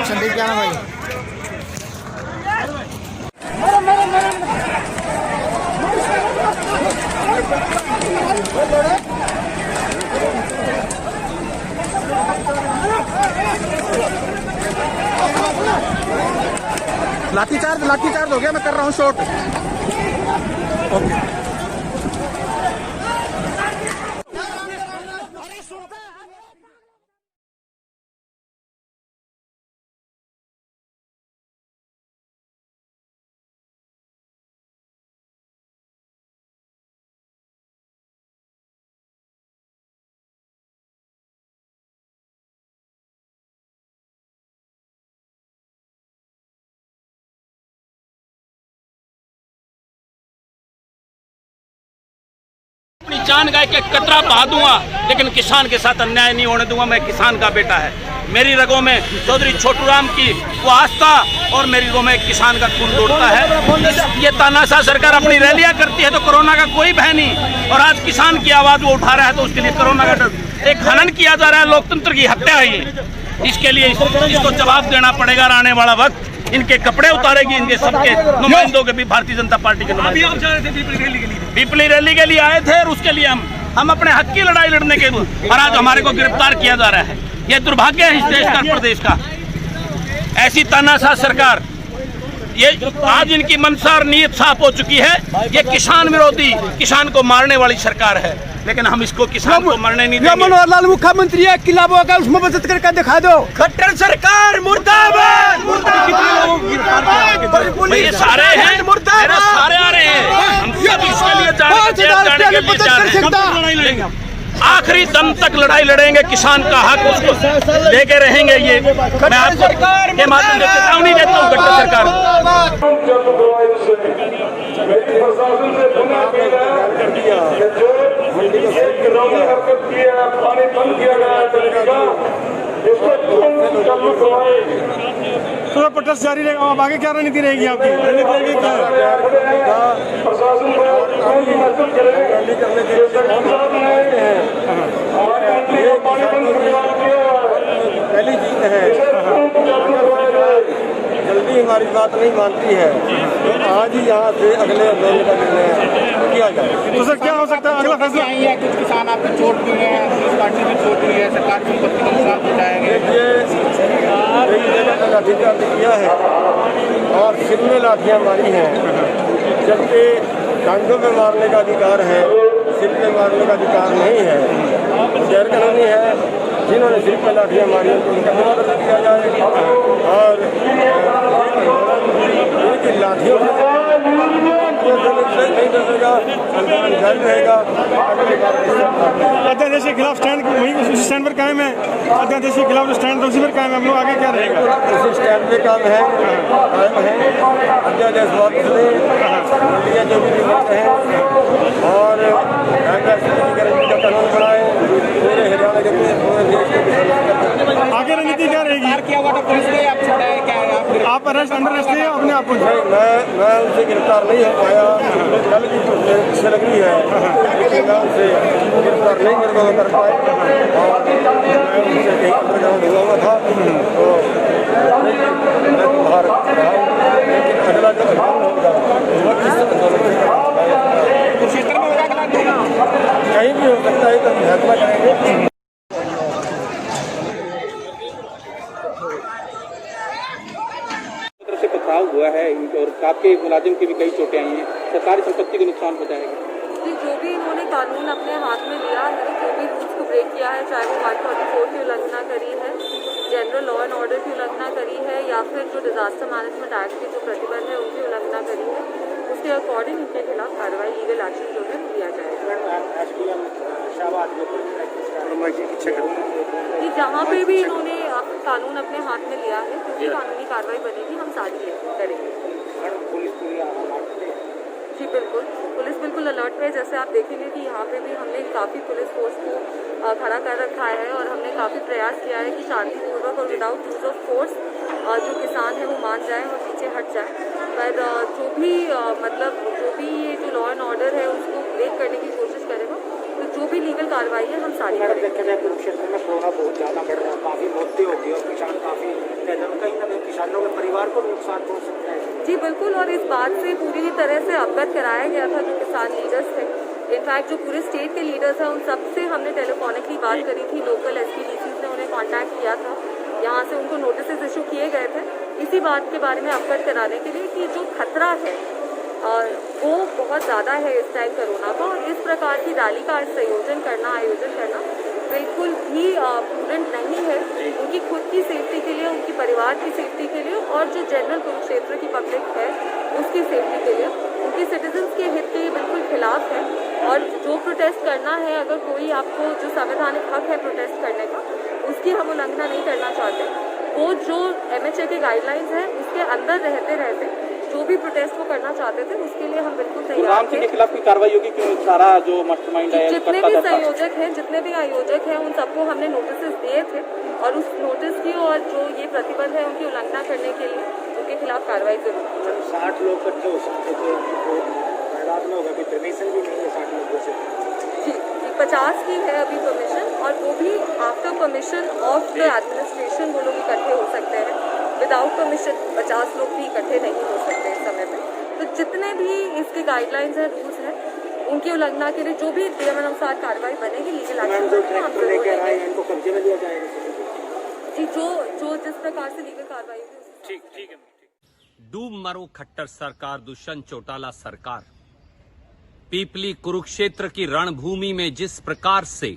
संदीप क्या नाम भाई? लाठीचार्ज हो गया, मैं कर रहा हूँ शॉट। ओके। अपनी जान गाय के कतरा बहा दूंगा, लेकिन किसान के साथ अन्याय नहीं होने दूंगा। मैं किसान का बेटा है, मेरी रगों में चौधरी छोटू राम की वो आस्था और मेरी रगों में किसान का खून दौड़ता है। ये तानाशाह सरकार अपनी रैलियां करती है तो कोरोना का कोई भय नहीं, और आज किसान की आवाज वो उठा रहा है तो उसके लिए कोरोना का डर। एक हनन किया जा रहा है, लोकतंत्र की हत्या है ये। इसके लिए इसको जवाब देना पड़ेगा। आने वाला वक्त इनके कपड़े उतारेगी, इनके सबके नुमाइंदों के भी भारतीय जनता पार्टी के पीपली रैली के लिए आए थे, और उसके लिए हम अपने हक की लड़ाई लड़ने के लिए, और आज हमारे को गिरफ्तार किया जा रहा है। यह दुर्भाग्य है इस देश का, प्रदेश का। ऐसी तानाशाह सरकार, ये आज इनकी मंशा और नीयत साफ हो चुकी है। ये किसान विरोधी, किसान को मारने वाली सरकार है, लेकिन हम इसको किसान को मरने नहीं देंगे। मनोहर लाल मुख्यमंत्री है, किला होगा उसमें बचत करके दिखा दो। खट्टर सरकार मुर्दाबाद, ये सारे हैं, सारे आ रहे हैं। हम सब इसके लिए आखिरी दम तक लड़ाई लड़ेंगे। किसान का हक उसको लेके रहेंगे। ये मैं आपको के माध्यम से चेतावनी देता हूँ खट्टर सरकार। पानी बंद किया गया, तो प्रोटेस्ट जारी रहेगा। अब आगे क्या रणनीति रहेगी आपकी? रणनीति प्रशासन पहली जीत है, जल्दी हमारी बात नहीं मानती है तो आज ही यहाँ से अगले आंदोलन का निर्णय किया जाए। तो सर क्या हो सकता है अगला फैसला? आई है कुछ किसान आपकी चोट भी है, पार्टी भी चोट हुई है, सरकार की संपत्ति का नुकसान पहुँचाया गया, कई जगह लाठीचार्ज किया है और सिर में लाठियाँ मारी हैं, जबकि टांगों में मारने का अधिकार है, सिर में मारने का अधिकार नहीं है। गैर कानूनी है। जिन्होंने सिर पर लाठियाँ मारी उनको उनका मुआवजा दिया जाएगा, और उनकी लाठियों अध्यादेश के खिलाफ स्टैंड वही उसी स्टैंड पर कायम है। अध्यादेश के खिलाफ जो स्टैंड उसी पर कायम है। हम लोग आगे क्या रहेगा? उसी स्टैंड पे कायम है। अध्यादेश वापस लें, जो भी डिमांड है, और का कानून बनाए पूरे हरियाणा के पूरे देश के। आगे रणनीति क्या रहेगी? क्या हुआ था पुलिस ने आप छुड़ाया, क्या है आप अरेस्ट अंडर अरेस्ट है अपने आप को? मैं उनसे गिरफ्तार नहीं हो पाया, कल की कोशिश लग रही है, लेकिन मैं उनसे गिरफ्तार नहीं मेरे को कर पाए, और मैं उनसे कहीं अंडरग्राउंड हुआ था तो मैं बाहर रहा, लेकिन अगला जो आंदोलन होगा वो किस क्षेत्र में होगा? कहीं भी हो सकता है, तो फैसला करेंगे। हुआ है और आपके मुलाजिम की भी कई चोटें आई हैं, सरकारी संपत्ति को नुकसान पहुँचाएगा। जो भी इन्होंने कानून अपने हाथ में लिया है, जो भी रूल्स को ब्रेक किया है, चाहे वो 144 की उल्लंघना करी है, जनरल लॉ एंड ऑर्डर की उल्लंघना करी है, या फिर जो डिजास्टर मैनेजमेंट एक्ट की जो प्रतिबंध है उनकी उल्लंघना करी है, उसके अकॉर्डिंग उनके खिलाफ कार्रवाई, लीगल एक्शन जो है लिया जाएगा। कि जहाँ पे भी इन्होंने कानून अपने हाथ में लिया है, जो भी कानूनी कार्रवाई बनेगी हम सारी करेंगे। जी बिल्कुल, पुलिस बिल्कुल अलर्ट पे है। जैसे आप देखेंगे कि यहाँ पे भी हमने काफ़ी पुलिस फोर्स को खड़ा कर रखा है, और हमने काफ़ी प्रयास किया है कि शांतिपूर्वक और विदाउट यूज ऑफ फोर्स जो किसान है वो मान जाए और पीछे हट जाए। पर जो भी मतलब जो भी ये जो लॉ एंड ऑर्डर है उसको ब्रेक करने की कोशिश करेगा, तो जो भी लीगल कार्रवाई है हम सारी करेंगे। देखा जाए कुरुक्षेत्र में कोरोना बहुत ज़्यादा बढ़ रहा है, काफ़ी मौतें हो गई और किसान काफ़ी कहीं ना कहीं किसानों के परिवार को नुकसान पहुँच सकता है। जी बिल्कुल, और इस बात से पूरी तरह से अवगत कराया गया था जो किसान लीडर्स थे। इनफैक्ट जो पूरे स्टेट के लीडर्स हैं उन सबसे हमने टेलीफोनिकली बात करी थी। लोकल SPDCs ने उन्हें कांटेक्ट किया था, यहाँ से उनको नोटिस इशू किए गए थे इसी बात के बारे में अवगत कराने के लिए कि जो खतरा है वो बहुत ज़्यादा है इस टाइम कोरोना का, और इस प्रकार की रैली का आयोजन करना बिल्कुल भी प्रूडेंट नहीं है उनकी खुद की सेफ्टी के लिए, उनकी परिवार की सेफ्टी के लिए, और जो जनरल कुरुक्षेत्र की पब्लिक है उसकी सेफ्टी के लिए, उनकी सिटीजन्स के हित के बिल्कुल खिलाफ है। और जो प्रोटेस्ट करना है, अगर कोई आपको जो संवैधानिक हक है प्रोटेस्ट करने का, उसकी हम उल्लंघना नहीं करना चाहते। वो जो MHA के गाइडलाइंस हैं उसके अंदर रहते जो भी प्रोटेस्ट वो करना चाहते थे उसके लिए हम बिल्कुल तैयार थे। के खिलाफ की कार्रवाई होगी क्यों? सारा जो मास्टरमाइंड है, जितने भी आयोजक हैं उन सबको हमने नोटिस दिए थे, और उस नोटिस की और जो ये प्रतिबंध है उनकी उल्लंघना करने के लिए उनके खिलाफ कार्रवाई जरूर। 60 लोग इकट्ठे हो सकते थे, तादाद में होगा कि परमिशन भी नहीं है 60 लोगों से। जी 50 की है अभी परमिशन, और वो भी after permission of the administration वो लोग इकट्ठे हो सकते हैं। विदाउट परमिशन 50 लोग भी इकट्ठे नहीं हो सकते इस समय पे। तो जितने भी इसके गाइडलाइंस हैं, रूल्स हैं, उनकी उल्लंघना के लिए जो भी नियमानुसार कार्रवाई बनेगी, लीगल एक्शन इनको कब्जे में लिया जाएगा। जी जो जिस प्रकार से लीगल कार्रवाई होगी। ठीक है। डूब मरो खट्टर सरकार, दुष्यंत चौटाला सरकार। पीपली कुरुक्षेत्र की रणभूमि में जिस प्रकार से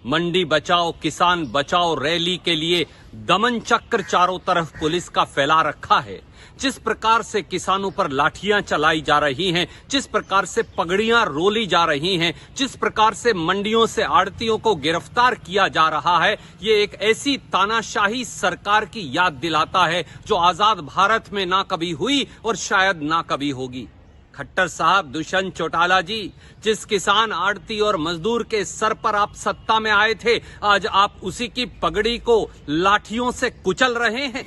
मंडी बचाओ किसान बचाओ रैली के लिए दमन चक्र चारों तरफ पुलिस का फैला रखा है, जिस प्रकार से किसानों पर लाठियां चलाई जा रही हैं, जिस प्रकार से पगड़ियां रोली जा रही हैं, जिस प्रकार से मंडियों से आड़तियों को गिरफ्तार किया जा रहा है, ये एक ऐसी तानाशाही सरकार की याद दिलाता है जो आजाद भारत में ना कभी हुई और शायद ना कभी होगी। खट्टर साहब, दुष्यंत चौटाला जी, जिस किसान आड़ती और मजदूर के सर पर आप सत्ता में आए थे, आज आप उसी की पगड़ी को लाठियों से कुचल रहे हैं।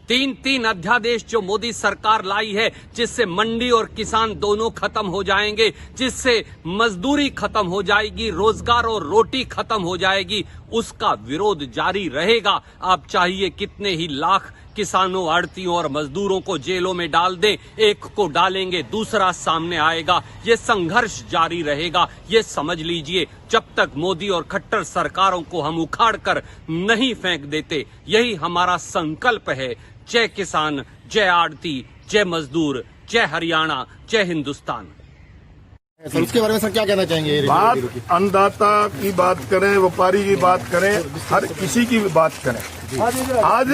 3 अध्यादेश जो मोदी सरकार लाई है, जिससे मंडी और किसान दोनों खत्म हो जाएंगे, जिससे मजदूरी खत्म हो जाएगी, रोजगार और रोटी खत्म हो जाएगी, उसका विरोध जारी रहेगा। आप चाहिए कितने ही लाख किसानों आड़तियों और मजदूरों को जेलों में डाल दें, एक को डालेंगे दूसरा सामने आएगा। ये संघर्ष जारी रहेगा, ये समझ लीजिए। जब तक मोदी और खट्टर सरकारों को हम उखाड़ कर नहीं फेंक देते, यही हमारा संकल्प है। जय किसान, जय आड़ती, जय मजदूर, जय हरियाणा, जय हिंदुस्तान। सर उसके बारे में सर क्या कहना चाहेंगे? बात अन्नदाता की बात करें, व्यापारी की बात करें, हर किसी की भी बात करें। आज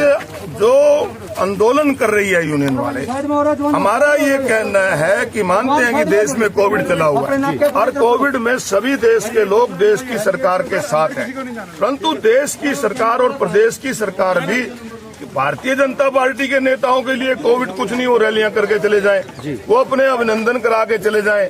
जो आंदोलन कर रही है यूनियन वाले, हमारा ये कहना है कि मानते हैं कि देश में कोविड चला हुआ है और कोविड में सभी देश के लोग देश की सरकार के साथ हैं, परंतु देश की सरकार और प्रदेश की सरकार भी भारतीय जनता पार्टी के नेताओं के लिए कोविड कुछ नहीं हो, रैलियां करके चले जाएं, वो अपने अभिनंदन करा के चले जाएं,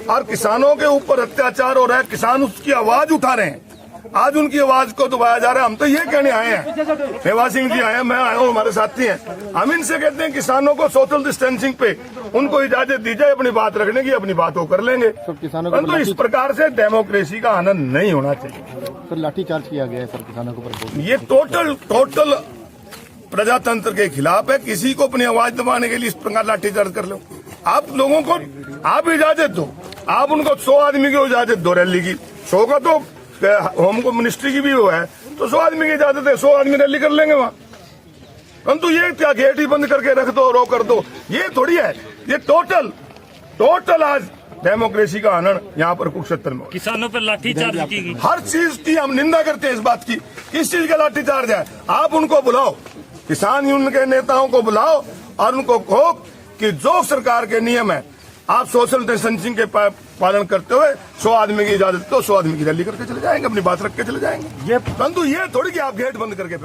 और किसानों के ऊपर अत्याचार हो रहा है, किसान उसकी आवाज उठा रहे हैं। आज उनकी आवाज को दबाया जा रहा है। हम तो ये कहने आए हैं, मेवा सिंह जी आए हैं, मैं आया हूँ, हमारे साथी हैं, हम इनसे कहते हैं किसानों को सोशल डिस्टेंसिंग पे उनको इजाजत दी जाए, अपनी बात रखने की, अपनी बात वो कर लेंगे, परंतु इस प्रकार से डेमोक्रेसी का आनंद नहीं होना चाहिए। सर लाठीचार्ज किया गया है सर किसानों के ऊपर, ये टोटल प्रजातंत्र के खिलाफ है। किसी को अपनी आवाज दबाने के लिए इस प्रकार लाठीचार्ज कर लो। आप लोगों को आप इजाजत दो, आप उनको 100 आदमी की इजाजत दो रैली की। 100 का तो होम को मिनिस्ट्री की भी वो है, तो 100 आदमी की इजाजत है, 100 आदमी रैली कर लेंगे वहां। परंतु ये क्या गेट ही बंद करके रख दो, रो कर दो, ये थोड़ी है। ये टोटल आज डेमोक्रेसी का आनंद यहाँ पर कुरुक्षेत्र में। किसानों पर लाठीचार्ज की गई, हर चीज की हम निंदा करते हैं। इस बात की किस चीज का लाठीचार्ज है? आप उनको बुलाओ, किसान यूनियन के नेताओं को बुलाओ और उनको कहो कि जो सरकार के नियम है आप सोशल डिस्टेंसिंग के पालन करते हुए 100 आदमी की इजाजत तो 100 आदमी की रैली करके चले जाएंगे, अपनी बात रख के चले जाएंगे। ये परंतु ये थोड़ी कि आप गेट बंद करके